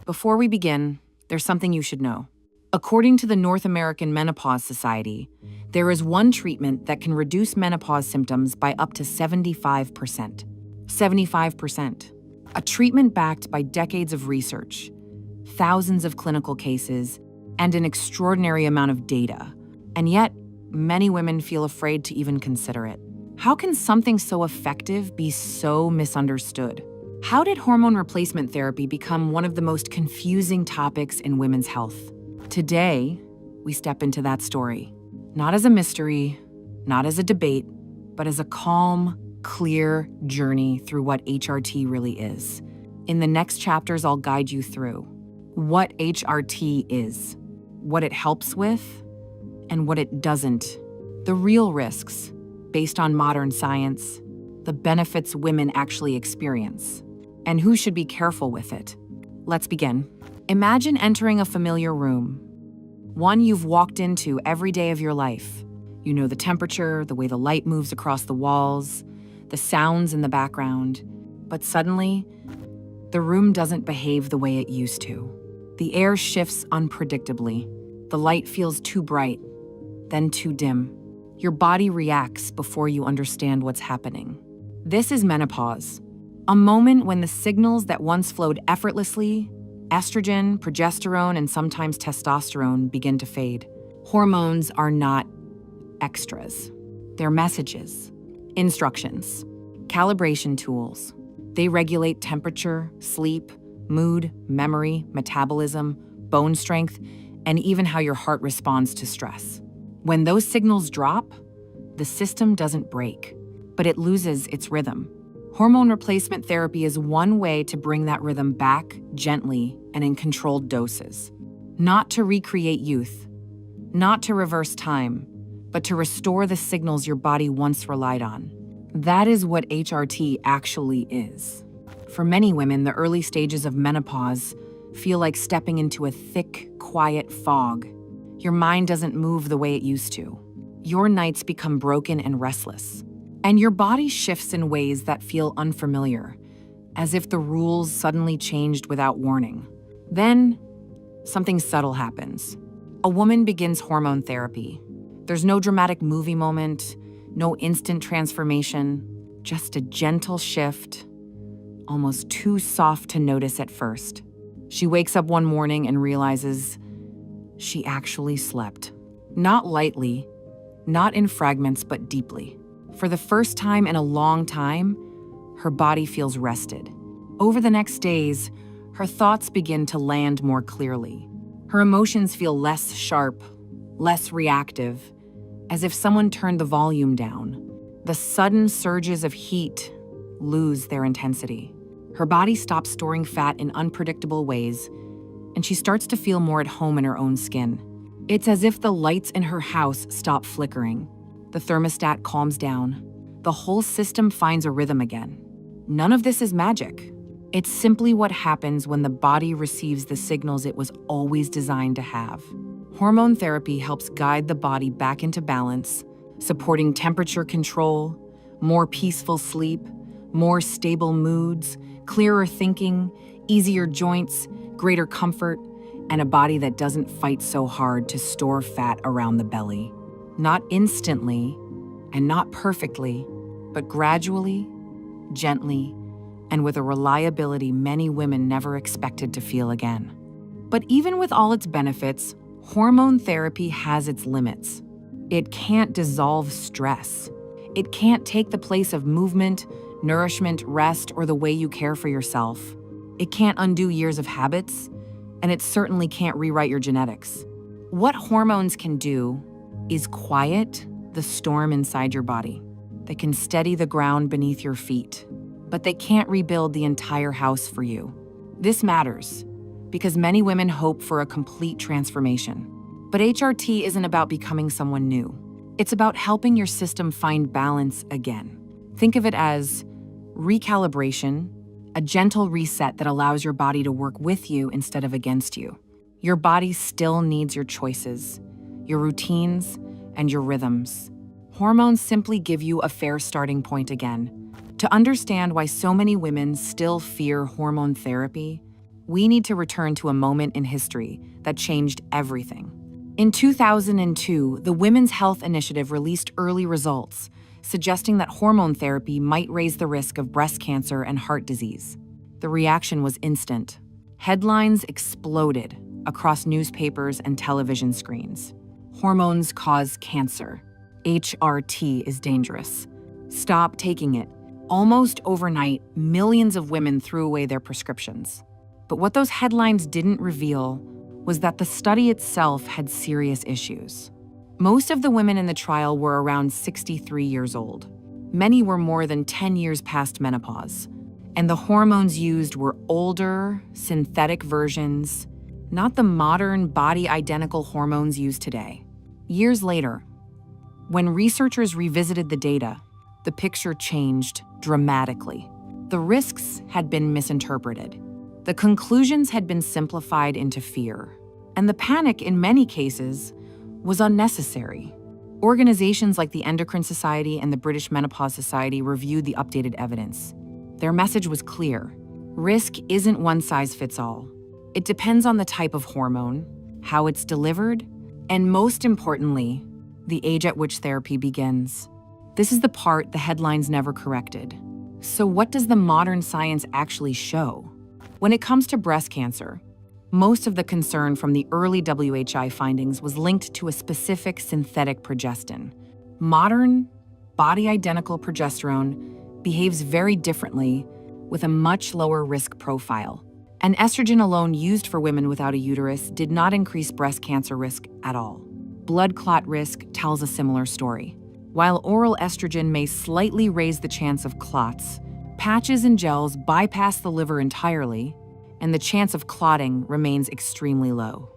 Before we begin, there's something you should know. According to the North American Menopause Society, there is one treatment that can reduce menopause symptoms by up to 75%. 75%. A treatment backed by decades of research, thousands of clinical cases, and an extraordinary amount of data. And yet, many women feel afraid to even consider it. How can something so effective be so misunderstood? How did hormone replacement therapy become one of the most confusing topics in women's health? Today, we step into that story, not as a mystery, not as a debate, but as a calm, clear journey through what HRT really is. In the next chapters, I'll guide you through what HRT is, what it helps with, and what it doesn't, the real risks based on modern science, the benefits women actually experience, and who should be careful with it. Let's begin. Imagine entering a familiar room, one you've walked into every day of your life. You know the temperature, the way the light moves across the walls, the sounds in the background. But suddenly, the room doesn't behave the way it used to. The air shifts unpredictably. The light feels too bright, then too dim. Your body reacts before you understand what's happening. This is menopause, a moment when the signals that once flowed effortlessly, estrogen, progesterone, and sometimes testosterone, begin to fade. Hormones are not extras. They're messages, instructions, calibration tools. They regulate temperature, sleep, mood, memory, metabolism, bone strength, and even how your heart responds to stress. When those signals drop, the system doesn't break, but it loses its rhythm. Hormone replacement therapy is one way to bring that rhythm back gently and in controlled doses. Not to recreate youth, not to reverse time, but to restore the signals your body once relied on. That is what HRT actually is. For many women, the early stages of menopause feel like stepping into a thick, quiet fog. Your mind doesn't move the way it used to. Your nights become broken and restless. And your body shifts in ways that feel unfamiliar, as if the rules suddenly changed without warning. Then, something subtle happens. A woman begins hormone therapy. There's no dramatic movie moment, no instant transformation, just a gentle shift, almost too soft to notice at first. She wakes up one morning and realizes she actually slept. Not lightly, not in fragments, but deeply. For the first time in a long time, her body feels rested. Over the next days, her thoughts begin to land more clearly. Her emotions feel less sharp, less reactive, as if someone turned the volume down. The sudden surges of heat lose their intensity. Her body stops storing fat in unpredictable ways, and she starts to feel more at home in her own skin. It's as if the lights in her house stop flickering. The thermostat calms down. The whole system finds a rhythm again. None of this is magic. It's simply what happens when the body receives the signals it was always designed to have. Hormone therapy helps guide the body back into balance, supporting temperature control, more peaceful sleep, more stable moods, clearer thinking, easier joints, greater comfort, and a body that doesn't fight so hard to store fat around the belly. Not instantly and not perfectly, but gradually, gently, and with a reliability many women never expected to feel again. But even with all its benefits, hormone therapy has its limits. It can't dissolve stress. It can't take the place of movement, nourishment, rest, or the way you care for yourself. It can't undo years of habits, and it certainly can't rewrite your genetics. What hormones can do is quiet the storm inside your body. They can steady the ground beneath your feet, but they can't rebuild the entire house for you. This matters because many women hope for a complete transformation. But HRT isn't about becoming someone new. It's about helping your system find balance again. Think of it as recalibration, a gentle reset that allows your body to work with you instead of against you. Your body still needs your choices, your routines, and your rhythms. Hormones simply give you a fair starting point again. To understand why so many women still fear hormone therapy, we need to return to a moment in history that changed everything. In 2002, the Women's Health Initiative released early results, suggesting that hormone therapy might raise the risk of breast cancer and heart disease. The reaction was instant. Headlines exploded across newspapers and television screens. Hormones cause cancer. HRT is dangerous. Stop taking it. Almost overnight, millions of women threw away their prescriptions. But what those headlines didn't reveal was that the study itself had serious issues. Most of the women in the trial were around 63 years old. Many were more than 10 years past menopause. And the hormones used were older, synthetic versions, not the modern, body-identical hormones used today. Years later, when researchers revisited the data, the picture changed dramatically. The risks had been misinterpreted. The conclusions had been simplified into fear. And the panic, in many cases, was unnecessary. Organizations like the Endocrine Society and the British Menopause Society reviewed the updated evidence. Their message was clear. Risk isn't one size fits all. It depends on the type of hormone, how it's delivered, and most importantly, the age at which therapy begins. This is the part the headlines never corrected. So what does the modern science actually show? When it comes to breast cancer, most of the concern from the early WHI findings was linked to a specific synthetic progestin. Modern, body-identical progesterone behaves very differently with a much lower risk profile. And estrogen alone used for women without a uterus did not increase breast cancer risk at all. Blood clot risk tells a similar story. While oral estrogen may slightly raise the chance of clots, patches and gels bypass the liver entirely, and the chance of clotting remains extremely low.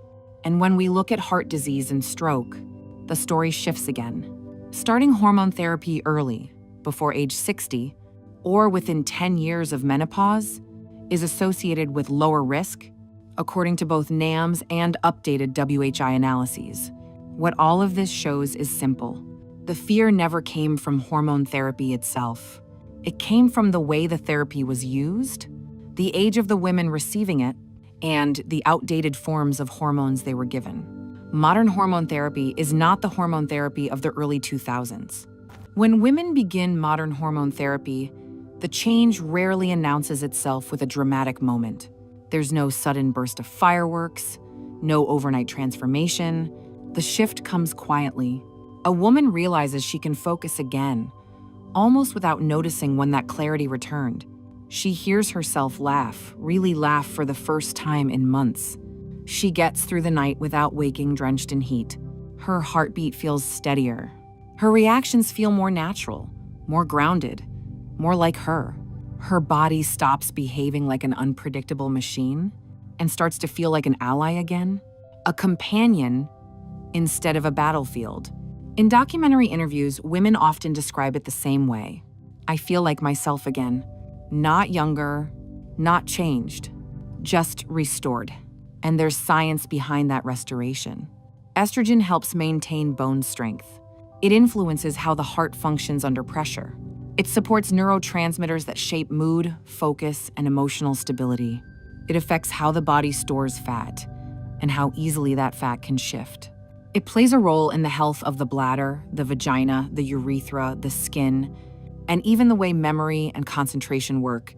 And when we look at heart disease and stroke, the story shifts again. Starting hormone therapy early, before age 60, or within 10 years of menopause, is associated with lower risk, according to both NAMS and updated WHI analyses. What all of this shows is simple. The fear never came from hormone therapy itself. It came from the way the therapy was used, the age of the women receiving it, and the outdated forms of hormones they were given. Modern hormone therapy is not the hormone therapy of the early 2000s. When women begin modern hormone therapy, the change rarely announces itself with a dramatic moment. There's no sudden burst of fireworks, no overnight transformation. The shift comes quietly. A woman realizes she can focus again, almost without noticing when that clarity returned. She hears herself laugh, really laugh for the first time in months. She gets through the night without waking drenched in heat. Her heartbeat feels steadier. Her reactions feel more natural, more grounded, more like her. Her body stops behaving like an unpredictable machine and starts to feel like an ally again, a companion instead of a battlefield. In documentary interviews, women often describe it the same way. I feel like myself again. Not younger, not changed, just restored. And there's science behind that restoration. Estrogen helps maintain bone strength. It influences how the heart functions under pressure. It supports neurotransmitters that shape mood, focus, and emotional stability. It affects how the body stores fat and how easily that fat can shift. It plays a role in the health of the bladder, the vagina, the urethra, the skin, and even the way memory and concentration work.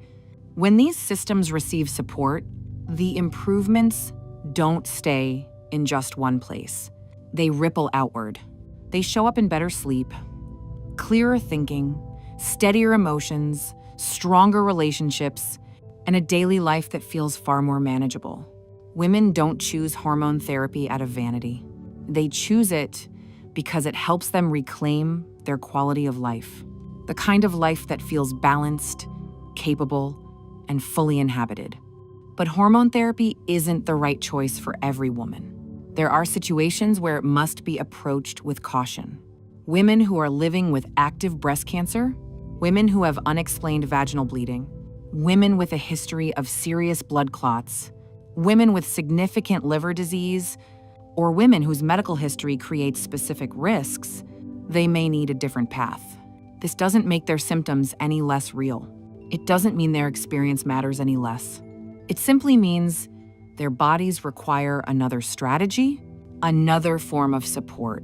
When these systems receive support, the improvements don't stay in just one place. They ripple outward. They show up in better sleep, clearer thinking, steadier emotions, stronger relationships, and a daily life that feels far more manageable. Women don't choose hormone therapy out of vanity. They choose it because it helps them reclaim their quality of life, the kind of life that feels balanced, capable, and fully inhabited. But hormone therapy isn't the right choice for every woman. There are situations where it must be approached with caution. Women who are living with active breast cancer, women who have unexplained vaginal bleeding, women with a history of serious blood clots, women with significant liver disease, or women whose medical history creates specific risks, they may need a different path. This doesn't make their symptoms any less real. It doesn't mean their experience matters any less. It simply means Their bodies require another strategy, another form of support.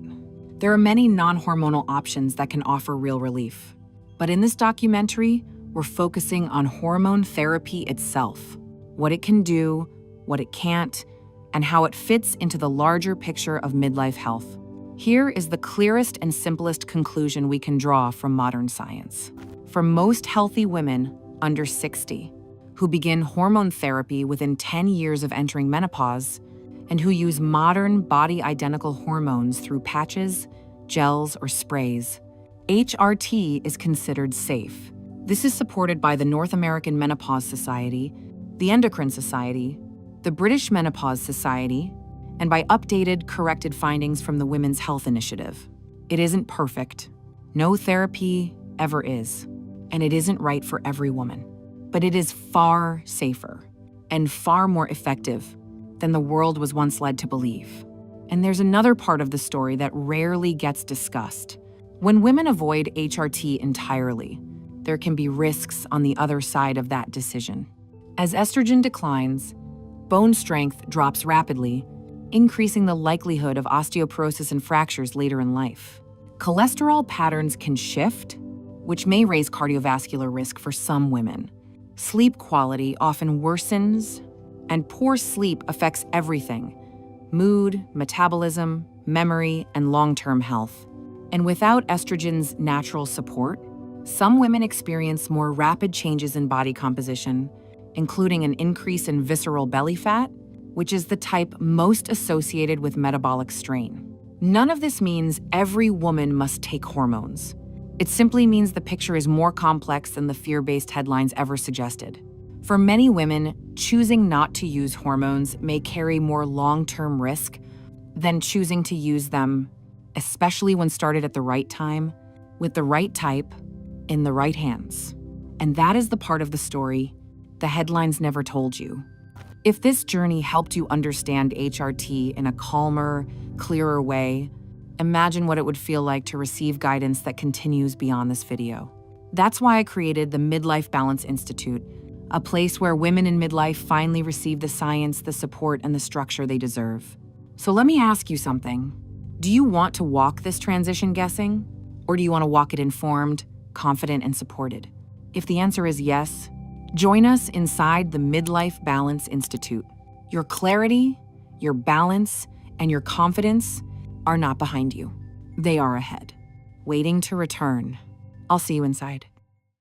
There are many non-hormonal options that can offer real relief. But in this documentary, we're focusing on hormone therapy itself, what it can do, what it can't, and how it fits into the larger picture of midlife health. Here is the clearest and simplest conclusion we can draw from modern science. For most healthy women under 60, who begin hormone therapy within 10 years of entering menopause, and who use modern body-identical hormones through patches, gels, or sprays, HRT is considered safe. This is supported by the North American Menopause Society, the Endocrine Society, the British Menopause Society, and by updated, corrected findings from the Women's Health Initiative. It isn't perfect. No therapy ever is. And it isn't right for every woman. But it is far safer and far more effective than the world was once led to believe. And there's another part of the story that rarely gets discussed. When women avoid HRT entirely, there can be risks on the other side of that decision. As estrogen declines, bone strength drops rapidly, increasing the likelihood of osteoporosis and fractures later in life. Cholesterol patterns can shift, which may raise cardiovascular risk for some women. Sleep quality often worsens, and poor sleep affects everything: mood, metabolism, memory, and long-term health. And without estrogen's natural support, some women experience more rapid changes in body composition, including an increase in visceral belly fat, which is the type most associated with metabolic strain. None of this means every woman must take hormones. It simply means the picture is more complex than the fear-based headlines ever suggested. For many women, choosing not to use hormones may carry more long-term risk than choosing to use them, especially when started at the right time, with the right type, in the right hands. And that is the part of the story the headlines never told you. If this journey helped you understand HRT in a calmer, clearer way, imagine what it would feel like to receive guidance that continues beyond this video. That's why I created the Midlife Balance Institute, a place where women in midlife finally receive the science, the support, and the structure they deserve. So let me ask you something. Do you want to walk this transition guessing? Or do you want to walk it informed, confident, and supported? If the answer is yes, join us inside the Midlife Balance Institute. Your clarity, your balance, and your confidence are not behind you. They are ahead, waiting to return. I'll see you inside.